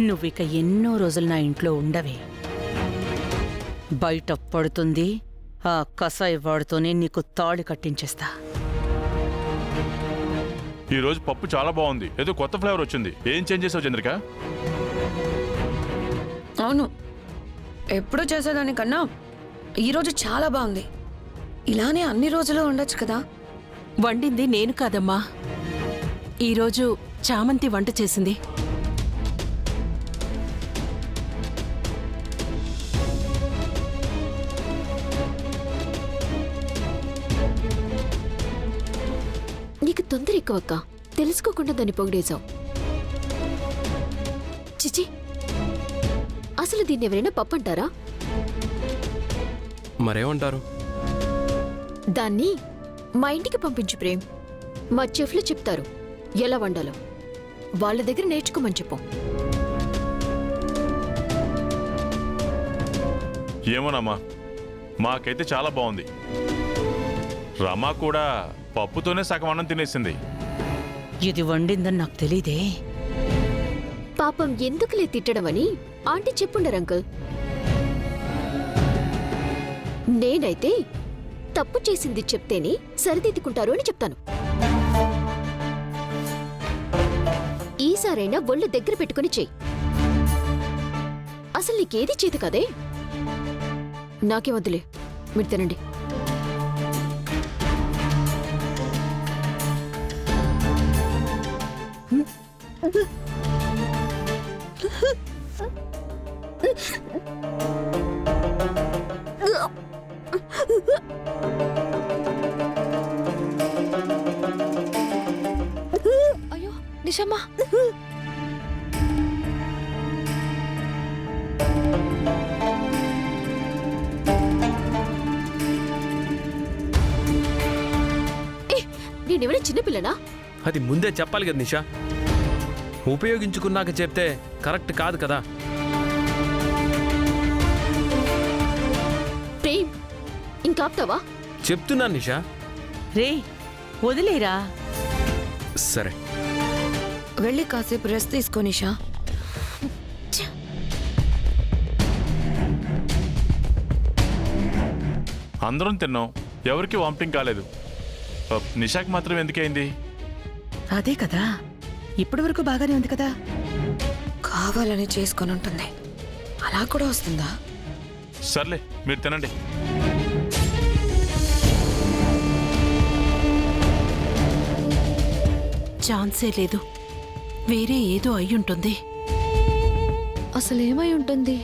నువ్విక ఎన్నో రోజులు నా ఇంట్లో ఉండవే. బయట పడుతుంది, ఆ కసాయి వాడితోనే నీకు తాళి కట్టించేస్తా. ఈ రోజు పప్పు చాలా బాగుంది. ఏదో కొత్త ఫ్లేవర్ వచ్చింది. ఏం చేంజ్ చేసావు చంద్రిక? అవును, ఎప్పుడు చేసేదానికన్నా ఈరోజు చాలా బాగుంది. ఇలానే అన్ని రోజులు ఉండొచ్చు కదా. వండింది నేను కాదమ్మా, ఈరోజు చామంతి వంట చేసింది. నీకు తొందర ఎక్కువక్క, తెలుసుకోకుండా దాన్ని పొగిడేశావు. చిచి, అసలు దీన్ని ఎవరైనా పప్పంటారా? మరేమంటారు? దాన్ని మా ఇంటికి పంపించు ప్రేమ్. మా చెఫ్లు చెప్తారు ఎలా వండాలో. వాళ్ళ దగ్గర నేర్చుకోమని చెప్పు. ఏమోనమ్మా, మాకైతే చాలా బాగుంది. రమా కూడా పప్పుతోనే సగం అన్నం తినేసింది. ఇది వండిందని నాకు తెలీదే. పాపం ఎందుకులే తిట్టడమని ఆంటీ చెప్పుండరు అంకుల్. నేనైతే తప్పు చేసింది చెప్తేనే సరిదిద్దుకుంటారు అని చెప్తాను. ఈసారైనా ఒళ్ళు దగ్గర పెట్టుకుని చెయ్యి. అసలు నీకేది చేతి కదే. నాకే వద్దులే, మీరు తినండి. అయ్యో నిషమ్మా, నేనెవరైనా చిన్నపిల్లనా? అది ముందే చెప్పాలి కదా నిషా. ఉపయోగించుకున్నాక చెప్తే కరెక్ట్ కాదు కదా. ప్రేమ్, ఇంకాపుతావా? చెప్తున్నాను నిషా. రే, వదిలేరా. సరే, వెళ్ళి కాసేపు రెస్ట్ తీసుకో నిషా. అందరం తిన్నాం, ఎవరికి వామిటింగ్ కాలేదు. నిషాకి మాత్రం ఎందుకైంది? అదే కదా, ఇప్పటి వరకు బాగానే ఉంది కదా. కావాలని చేసుకొని ఉంటుంది. అలా కూడా వస్తుందా? సర్లే, మీరు తినండి. ఛాన్సే లేదు, వేరే ఏదో అయ్యుంటుంది. అసలేమై ఉంటుంది?